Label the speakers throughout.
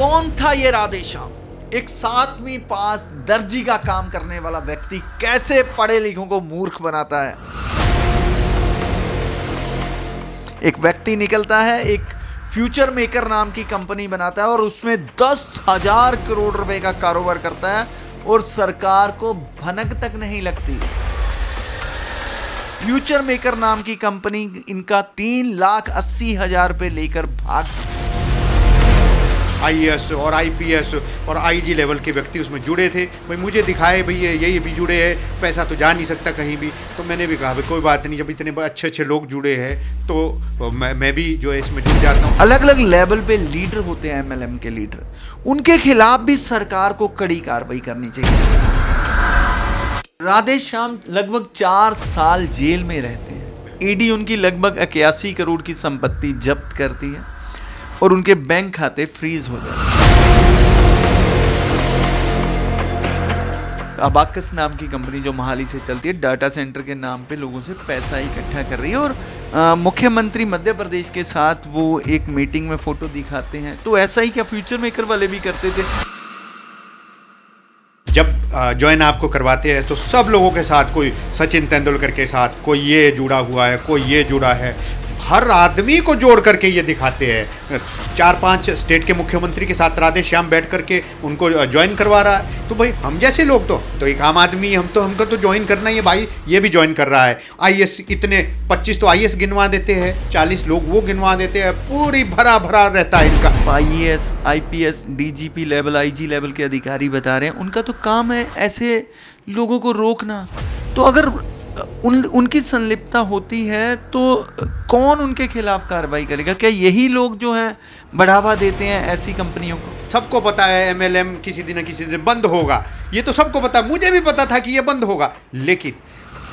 Speaker 1: कौन था ये राधेश्याम? एक 7वीं पास दर्जी का काम करने वाला व्यक्ति कैसे पढ़े लिखों को मूर्ख बनाता है। एक व्यक्ति निकलता है, एक फ्यूचर मेकर नाम की कंपनी बनाता है और उसमें 10,000 करोड़ रुपए का कारोबार करता है और सरकार को भनक तक नहीं लगती। फ्यूचर मेकर नाम की कंपनी इनका 3,80,000 रुपए लेकर भाग।
Speaker 2: आईएएस और आईपीएस और आईजी लेवल के व्यक्ति उसमें जुड़े थे। भाई मुझे दिखाए भाई ये भी जुड़े हैं, पैसा तो जा नहीं सकता कहीं भी। तो मैंने भी कहा भाई कोई बात नहीं, जब इतने अच्छे अच्छे लोग जुड़े हैं तो मैं भी जो है इसमें जुड़ जाता हूँ।
Speaker 1: अलग अलग लेवल पे लीडर होते हैं, एमएलएम के लीडर, उनके खिलाफ भी सरकार को कड़ी कार्रवाई करनी चाहिए। राधेश्याम लगभग 4 साल जेल में रहते हैं। ईडी उनकी लगभग 81 करोड़ की संपत्ति जब्त करती है और उनके बैंक खाते फ्रीज हो जाते हैं। अबाकस नाम की कंपनी जो मोहाली से चलती है, डाटा सेंटर के नाम पे लोगों से पैसा इकट्ठा कर रही है और मुख्यमंत्री मध्य प्रदेश के साथ वो एक मीटिंग में फोटो दिखाते हैं। तो ऐसा ही क्या फ्यूचर मेकर वाले भी करते थे?
Speaker 2: जब ज्वाइन आपको करवाते हैं तो सब लोगों के साथ, कोई सचिन तेंदुलकर के साथ कोई ये जुड़ा हुआ है, कोई ये जुड़ा है, हर आदमी को जोड़ करके ये दिखाते हैं। 4-5 स्टेट के मुख्यमंत्री के साथ राधेश्याम बैठ करके उनको ज्वाइन करवा रहा है। तो भाई हम जैसे लोग तो एक आम आदमी, हमको तो ज्वाइन करना ही है भाई। ये भी ज्वाइन कर रहा है। आईएएस इतने 25 तो आईएएस गिनवा देते हैं, 40 लोग वो गिनवा देते हैं, पूरी भरा भरा रहता है इनका।
Speaker 1: IAS, IPS, DGP level, IG level के अधिकारी बता रहे हैं उनका तो काम है ऐसे लोगों को रोकना। तो अगर उनकी संलिप्तता होती है तो कौन उनके खिलाफ कार्रवाई करेगा? क्या यही लोग जो हैं बढ़ावा देते हैं ऐसी कंपनियों को?
Speaker 2: सबको पता है एमएलएम किसी दिन न किसी दिन बंद होगा, ये तो सबको पता। मुझे भी पता था कि ये बंद होगा, लेकिन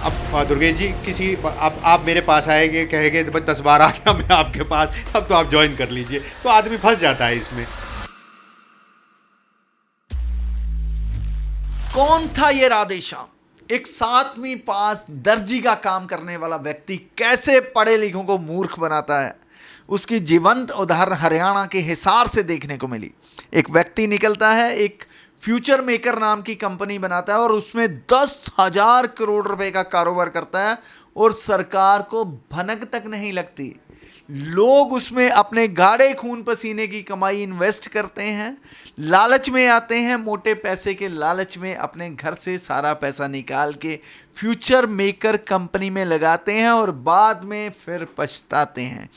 Speaker 2: अब दुर्गेश जी आप मेरे पास आएंगे, कहेंगे 10 बार आ गया मैं आपके पास, अब तो आप ज्वाइन कर लीजिए, तो आदमी फंस जाता है इसमें।
Speaker 1: कौन था ये राधेश्याम? एक 7वीं पास दर्जी का काम करने वाला व्यक्ति कैसे पढ़े लिखों को मूर्ख बनाता है, उसकी जीवंत उदाहरण हरियाणा के हिसार से देखने को मिली। एक व्यक्ति निकलता है, एक फ्यूचर मेकर नाम की कंपनी बनाता है और उसमें 10,000 करोड़ रुपए का कारोबार करता है और सरकार को भनक तक नहीं लगती। लोग उसमें अपने गाढ़े खून पसीने की कमाई इन्वेस्ट करते हैं, लालच में आते हैं, मोटे पैसे के लालच में अपने घर से सारा पैसा निकाल के फ्यूचर मेकर कंपनी में लगाते हैं और बाद में फिर पछताते हैं।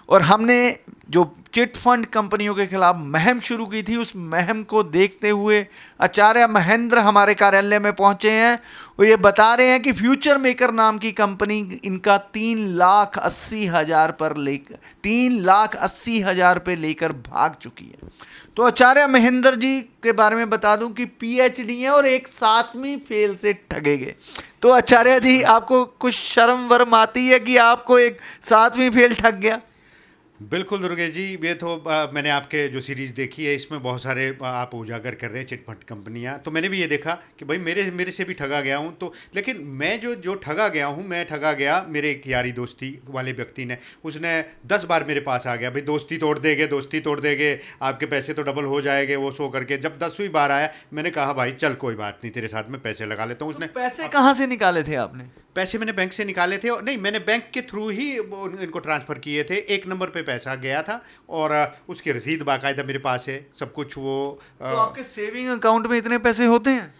Speaker 1: और हमने जो चिट फंड कंपनियों के खिलाफ मुहिम शुरू की थी, उस मुहिम को देखते हुए आचार्य महेंद्र हमारे कार्यालय में पहुंचे हैं और ये बता रहे हैं कि फ्यूचर मेकर नाम की कंपनी इनका 3,80,000 रुपये लेकर भाग चुकी है। तो आचार्य महेंद्र जी के बारे में बता दूं कि पीएचडी है और एक 7वीं फेल से ठगे गए। तो आचार्य जी, आपको कुछ शर्म वर्म आती है कि आपको एक 7वीं फेल ठग गया?
Speaker 2: बिल्कुल दुर्गेश जी, ये तो मैंने आपके जो सीरीज़ देखी है इसमें बहुत सारे आप उजागर कर रहे हैं चिटफंड कंपनियां। तो मैंने भी ये देखा कि भाई मेरे से भी ठगा गया हूं। तो लेकिन मैं जो ठगा गया हूं, मैं ठगा गया, मेरे एक यारी दोस्ती वाले व्यक्ति ने, उसने 10 बार मेरे पास आ गया, भाई दोस्ती तोड़ देंगे, आपके पैसे तो डबल हो जाएंगे, वो सो करके। जब 10वीं बार आया, मैंने कहा भाई चल कोई बात नहीं, तेरे साथ में पैसे लगा लेता हूँ। उसने
Speaker 1: पैसे कहाँ से निकाले थे आपने?
Speaker 2: पैसे मैंने बैंक से निकाले थे, और नहीं, मैंने बैंक के थ्रू ही इनको ट्रांसफ़र किए थे। एक नंबर पे पैसा गया था और उसकी रसीद बाकायदा मेरे पास है, सब कुछ। वो
Speaker 1: तो आपके सेविंग अकाउंट में इतने पैसे होते हैं?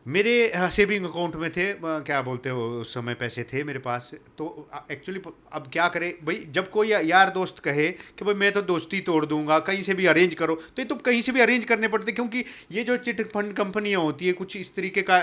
Speaker 2: मेरे सेविंग अकाउंट में थे, क्या बोलते हो, उस समय पैसे थे मेरे पास। तो एक्चुअली अब क्या करें भाई, जब कोई यार दोस्त कहे कि भाई मैं तो दोस्ती तोड़ दूंगा, कहीं से भी अरेंज करो, तो ये तो कहीं से भी अरेंज करने पड़ते, क्योंकि ये जो चिट फंड कंपनियां होती है, कुछ इस तरीके का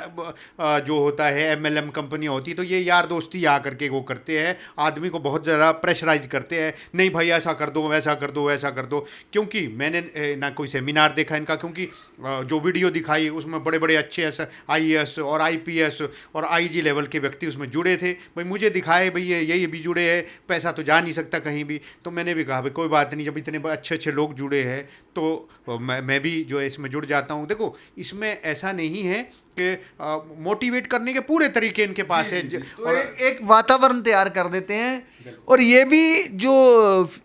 Speaker 2: जो होता है, एमएलएम कंपनियां होती है, तो ये यार दोस्ती आ करके वो करते हैं, आदमी को बहुत ज़्यादा प्रेशराइज करते हैं। नहीं भाई ऐसा कर दो, वैसा कर दो, वैसा कर दो। क्योंकि मैंने ना कोई सेमिनार देखा इनका, क्योंकि जो वीडियो दिखाई उसमें बड़े बड़े अच्छे ऐसा आईएएस और आईपीएस और आईजी लेवल के व्यक्ति उसमें जुड़े थे। भाई मुझे दिखाए भाई ये भी जुड़े हैं, पैसा तो जा नहीं सकता कहीं भी। तो मैंने भी कहा भाई कोई बात नहीं, जब इतने अच्छे अच्छे लोग जुड़े हैं तो मैं भी जो है इसमें जुड़ जाता हूँ। देखो, इसमें ऐसा नहीं है कि मोटिवेट करने के पूरे तरीके इनके पास है।
Speaker 1: तो एक वातावरण तैयार कर देते हैं। और ये भी जो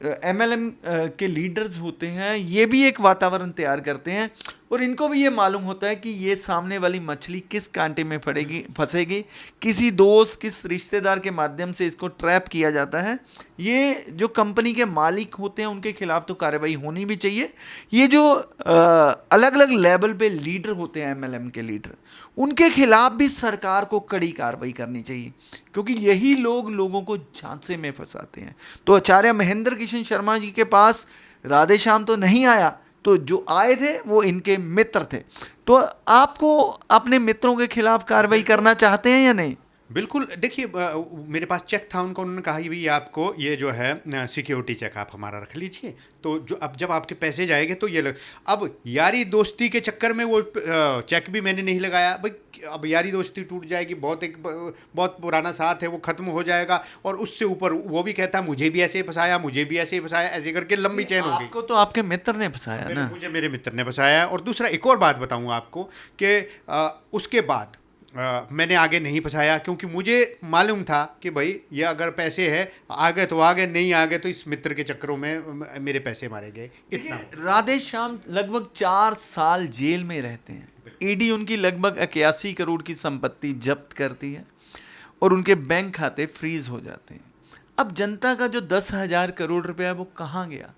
Speaker 1: एमएलएम के लीडर्स होते हैं, ये भी एक वातावरण तैयार करते हैं, और इनको भी ये मालूम होता है कि ये सामने वाली मछली किस कांटे में फंसेगी, किसी दोस्त, किस रिश्तेदार के माध्यम से इसको ट्रैप किया जाता है। ये जो कंपनी के मालिक होते हैं उनके खिलाफ तो कार्रवाई होनी भी चाहिए। ये जो अलग अलग लेवल पे लीडर होते हैं, एमएलएम के लीडर, उनके खिलाफ भी सरकार को कड़ी कार्रवाई करनी चाहिए, क्योंकि यही लोग लोगों को झांसे में फंसाते हैं। तो आचार्य महेंद्र किशन शर्मा जी के पास राधेश्याम तो नहीं आया, तो जो आए थे वो इनके मित्र थे। तो आपको अपने मित्रों के खिलाफ कार्रवाई करना चाहते हैं या नहीं?
Speaker 2: बिल्कुल। देखिए, मेरे पास चेक था उनको, उन्होंने कहा कि भाई आपको ये जो है सिक्योरिटी चेक आप हमारा रख लीजिए, तो जो अब जब आपके पैसे जाएंगे तो ये अब यारी दोस्ती के चक्कर में वो चेक भी मैंने नहीं लगाया भाई। अब यारी दोस्ती टूट जाएगी, बहुत पुराना साथ है वो ख़त्म हो जाएगा, और उससे ऊपर वो भी कहता मुझे भी ऐसे ही फंसाया, मुझे भी ऐसे ही फंसाया, ऐसे करके लंबी चैन हो गई।
Speaker 1: आपको तो आपके मित्र ने फंसाया ना?
Speaker 2: मुझे मेरे मित्र ने फंसाया। और दूसरा एक और बात बताऊँ आपको कि उसके बाद मैंने आगे नहीं फंसाया, क्योंकि मुझे मालूम था कि भाई ये अगर पैसे है आगे तो आगे, नहीं आगे तो इस मित्र के चक्करों में मेरे पैसे मारे गए। इतना
Speaker 1: राधेश्याम लगभग 4 साल जेल में रहते हैं। ईडी उनकी लगभग 81 करोड़ की संपत्ति जब्त करती है और उनके बैंक खाते फ्रीज हो जाते हैं। अब जनता का जो 10,000 करोड़ रुपया वो कहाँ गया?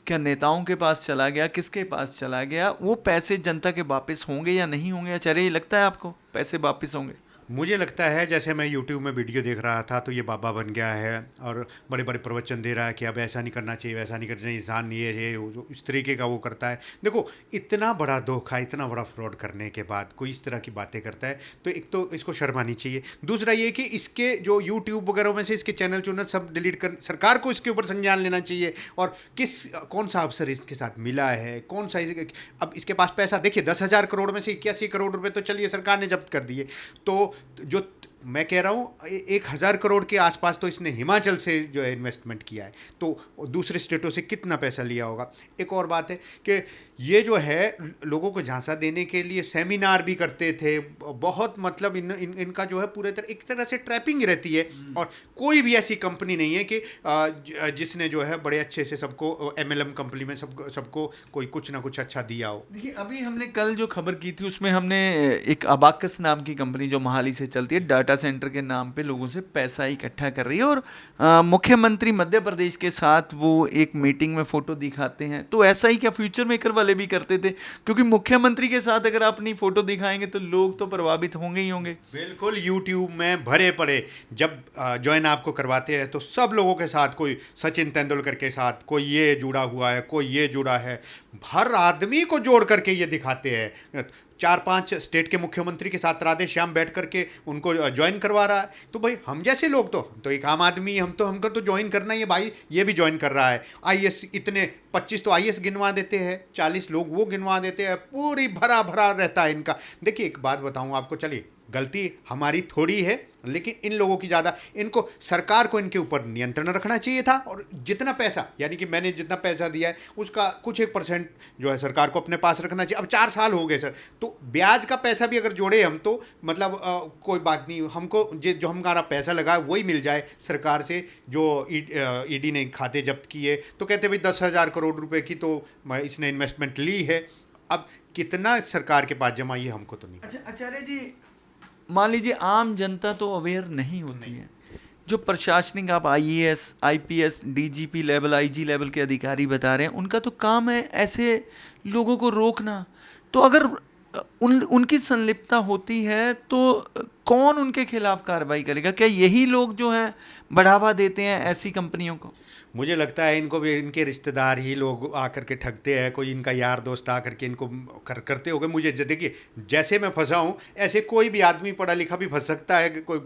Speaker 1: क्या नेताओं के पास चला गया? किसके पास चला गया? वो पैसे जनता के वापस होंगे या नहीं होंगे? आचार्य, ये लगता है आपको पैसे वापस होंगे?
Speaker 2: मुझे लगता है, जैसे मैं YouTube में वीडियो देख रहा था तो ये बाबा बन गया है और बड़े बड़े प्रवचन दे रहा है कि अब ऐसा नहीं करना चाहिए, वैसा नहीं करना चाहिए, इंसान ये जो इस तरीके का वो करता है। देखो, इतना बड़ा धोखा, इतना बड़ा फ्रॉड करने के बाद कोई इस तरह की बातें करता है, तो एक तो इसको शर्म आनी चाहिए। दूसरा ये कि इसके जो YouTube वगैरह में से इसके चैनल चुनल सब डिलीट कर, सरकार को इसके ऊपर संज्ञान लेना चाहिए। और कौन सा अफसर इसके साथ मिला है, कौन सा, अब इसके पास पैसा देखिए 10,000 करोड़ में से 81 करोड़ रुपए तो चलिए सरकार ने जब्त कर दिए, तो जो मैं कह रहा हूँ 1,000 करोड़ के आसपास तो इसने हिमाचल से जो है इन्वेस्टमेंट किया है, तो दूसरे स्टेटों से कितना पैसा लिया होगा। एक और बात है कि ये जो है लोगों को झांसा देने के लिए सेमिनार भी करते थे, बहुत मतलब इनका जो है पूरे तरह एक तरह से ट्रैपिंग रहती है। और कोई भी ऐसी कंपनी नहीं है कि जिसने जो है बड़े अच्छे से सबको MLM कंपनी में सबको कोई कुछ ना कुछ अच्छा दिया हो।
Speaker 1: देखिए, अभी हमने कल जो खबर की थी उसमें हमने एक अबाकस नाम की कंपनी जो मोहाली से चलती है, डाटा सेंटर के नाम पे लोगों से पैसा इकट्ठा कर रही है, और मुख्यमंत्री मध्य प्रदेश के साथ वो एक मीटिंग में फोटो दिखाते हैं। तो ऐसा ही क्या फ्यूचर मेकर वाले भी करते थे? क्योंकि मुख्यमंत्री के साथ अगर आप अपनी फोटो दिखाएंगे तो लोग तो प्रभावित होंगे ही होंगे।
Speaker 2: बिल्कुल, YouTube में भरे पड़े, जब ज्वाइन आपको करवाते हैं तो सब लोगों के साथ, कोई सचिन तेंदुलकर के साथ, कोई ये जुड़ा हुआ है, कोई ये जुड़ा है, हर आदमी को जोड़ करके ये दिखाते हैं। 4-5 स्टेट के मुख्यमंत्री के साथ राधेश्याम बैठ करके उनको ज्वाइन करवा रहा है। तो भाई हम जैसे लोग तो एक आम आदमी, हमको तो ज्वाइन करना ही है भाई। ये भी ज्वाइन कर रहा है। IAS इतने 25 तो IAS गिनवा देते हैं, 40 लोग वो गिनवा देते हैं, पूरी भरा भरा रहता है इनका। देखिए, एक बात बताऊँ आपको, चलिए गलती हमारी थोड़ी है, लेकिन इन लोगों की ज़्यादा, इनको सरकार को इनके ऊपर नियंत्रण रखना चाहिए था। और जितना पैसा, यानी कि मैंने जितना पैसा दिया है उसका कुछ 1% जो है सरकार को अपने पास रखना चाहिए। अब 4 साल हो गए सर, तो ब्याज का पैसा भी अगर जोड़े हम तो मतलब कोई बात नहीं, हमको जो हमारा पैसा लगा है वही मिल जाए सरकार से। जो ईडी ने खाते जब्त किए तो कहते भाई 10,000 करोड़ रुपए की तो इसने इन्वेस्टमेंट ली है, अब कितना सरकार के पास जमा, ये हमको तो नहीं।
Speaker 1: अच्छा आचार्य जी, मान लीजिए आम जनता तो अवेयर नहीं होती है। जो प्रशासनिक, आप IAS, IPS, DGP level, IG level के अधिकारी बता रहे हैं, उनका तो काम है ऐसे लोगों को रोकना। तो अगर उनकी संलिप्तता होती है तो कौन उनके खिलाफ कार्रवाई करेगा? क्या यही लोग जो हैं बढ़ावा देते हैं ऐसी कंपनियों को?
Speaker 2: मुझे लगता है इनको भी इनके रिश्तेदार ही लोग आकर के ठगते हैं, कोई इनका यार दोस्त आकर के इनको करते होंगे। मुझे देखिए, जैसे मैं फंसा हूँ ऐसे कोई भी आदमी पढ़ा लिखा भी फंस सकता है, कोई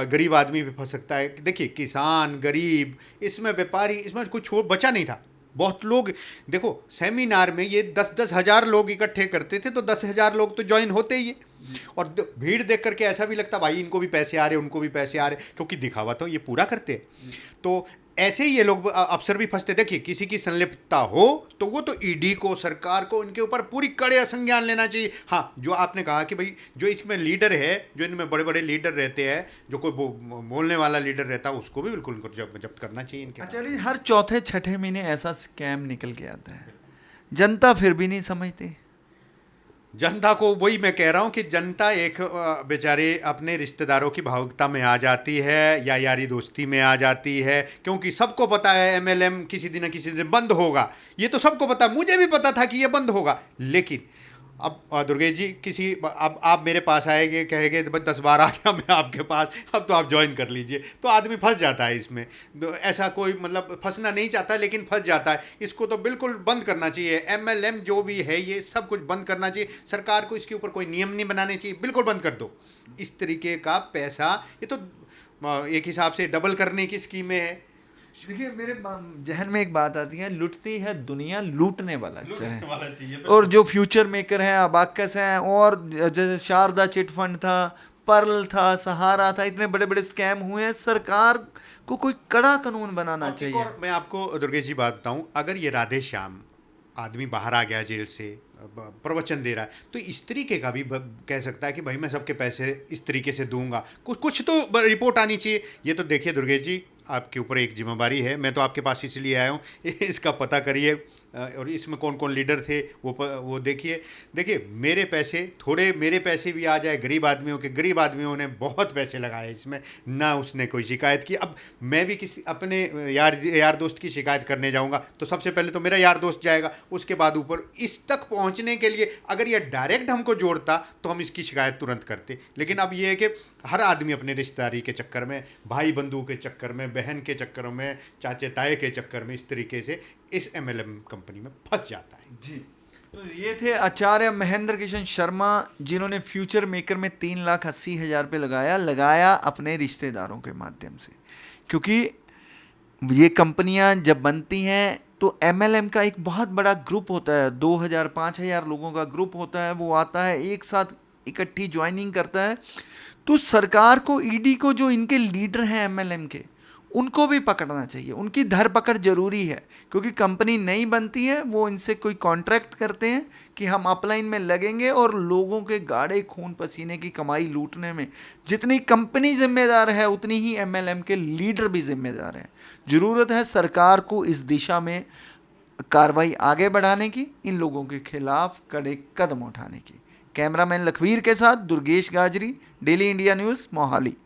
Speaker 2: गरीब आदमी भी फंस सकता है। देखिए, किसान, गरीब, इसमें व्यापारी, इसमें कुछ बचा नहीं था। बहुत लोग, देखो सेमिनार में ये 10-10 हज़ार लोग इकट्ठे करते थे, तो 10,000 लोग तो ज्वाइन होते ही है। और भीड़ देख करके ऐसा भी लगता भाई इनको भी पैसे आ रहे, उनको भी पैसे आ रहे, क्योंकि दिखावा तो ये पूरा करते हैं। तो ऐसे ही ये लोग अफसर भी फंसते। देखिए, किसी की संलिप्तता हो तो वो तो ईडी को, सरकार को, इनके ऊपर पूरी कड़े संज्ञान लेना चाहिए। हाँ, जो आपने कहा कि भाई जो इसमें लीडर है, जो इनमें बड़े बड़े लीडर रहते हैं, जो कोई बोलने वाला लीडर रहता है, उसको भी बिल्कुल इनको जब्त करना चाहिए इनके।
Speaker 1: चलिए, हर चौथे छठे महीने ऐसा स्कैम निकल के आता है, जनता फिर भी नहीं समझती।
Speaker 2: जनता को वही मैं कह रहा हूँ कि जनता एक बेचारे अपने रिश्तेदारों की भावुकता में आ जाती है या यारी दोस्ती में आ जाती है, क्योंकि सबको पता है एमएलएम किसी दिन न किसी दिन बंद होगा। ये तो सबको पता, मुझे भी पता था कि ये बंद होगा। लेकिन अब दुर्गेश जी, किसी अब आप मेरे पास आएंगे, कहेंगे 10 बार आ गया मैं आपके पास, अब तो आप ज्वाइन कर लीजिए, तो आदमी फंस जाता है इसमें। तो ऐसा कोई मतलब फंसना नहीं चाहता, लेकिन फंस जाता है। इसको तो बिल्कुल बंद करना चाहिए। एमएलएम जो भी है ये सब कुछ बंद करना चाहिए। सरकार को इसके ऊपर कोई नियम नहीं बनाने चाहिए, बिल्कुल बंद कर दो। इस तरीके का पैसा, ये तो एक हिसाब से डबल करने की स्कीमें है।
Speaker 1: देखिए, मेरे जहन में एक बात आती है, लुटती है दुनिया, लूटने वाला चाहिए।
Speaker 2: तो
Speaker 1: और जो फ्यूचर मेकर हैं, अबाकस हैं, और जैसे शारदा चिट फंड था, पर्ल था, सहारा था, इतने बड़े बड़े स्कैम हुए हैं। सरकार को कोई कड़ा कानून बनाना चाहिए।
Speaker 2: और मैं आपको दुर्गेश जी बात बताऊं, अगर ये राधे श्याम आदमी बाहर आ गया जेल से, प्रवचन दे रहा है, तो इस तरीके का भी कह सकता है कि भाई मैं सबके पैसे इस तरीके से दूंगा। कुछ तो रिपोर्ट आनी चाहिए। ये तो देखिए दुर्गेश जी, आपके ऊपर एक जिम्मेदारी है, मैं तो आपके पास इसलिए आया हूँ, इसका पता करिए और इसमें कौन कौन लीडर थे वो देखिए मेरे पैसे, थोड़े मेरे पैसे भी आ जाए गरीब आदमियों के, गरीब आदमियों ने बहुत पैसे लगाए इसमें, ना उसने कोई शिकायत की। अब मैं भी किसी अपने यार दोस्त की शिकायत करने जाऊंगा तो सबसे पहले तो मेरा यार दोस्त जाएगा, उसके बाद ऊपर इस तक पहुंचने के लिए अगर ये डायरेक्ट हमको जोड़ता तो हम इसकी शिकायत तुरंत करते। लेकिन अब ये है कि हर आदमी अपने रिश्तेदारी के चक्कर में, भाई बंधु के चक्कर में, बहन के चक्कर में, चाचे ताए के चक्कर में, इस तरीके से इस एमएलएम कंपनी में फंस जाता है।
Speaker 1: जी, तो ये थे आचार्य महेंद्र किशन शर्मा, जिन्होंने फ्यूचर मेकर में 3,80,000 रुपये लगाया अपने रिश्तेदारों के माध्यम से। क्योंकि ये कंपनियां जब बनती हैं तो एमएलएम का एक बहुत बड़ा ग्रुप होता है, 2,000-5,000 लोगों का ग्रुप होता है, वो आता है एक साथ इकट्ठी ज्वाइनिंग करता है। तो सरकार को, ईडी को, जो इनके लीडर हैं एमएलएम के, उनको भी पकड़ना चाहिए। उनकी धरपकड़ जरूरी है, क्योंकि कंपनी नहीं बनती है, वो इनसे कोई कॉन्ट्रैक्ट करते हैं कि हम अपलाइन में लगेंगे और लोगों के गाढ़े खून पसीने की कमाई लूटने में जितनी कंपनी जिम्मेदार है उतनी ही एमएलएम के लीडर भी जिम्मेदार हैं। ज़रूरत है सरकार को इस दिशा में कार्रवाई आगे बढ़ाने की, इन लोगों के खिलाफ कड़े कदम उठाने की। कैमरामैन लखवीर के साथ Durgesh Gajri, daily India news, Mohali.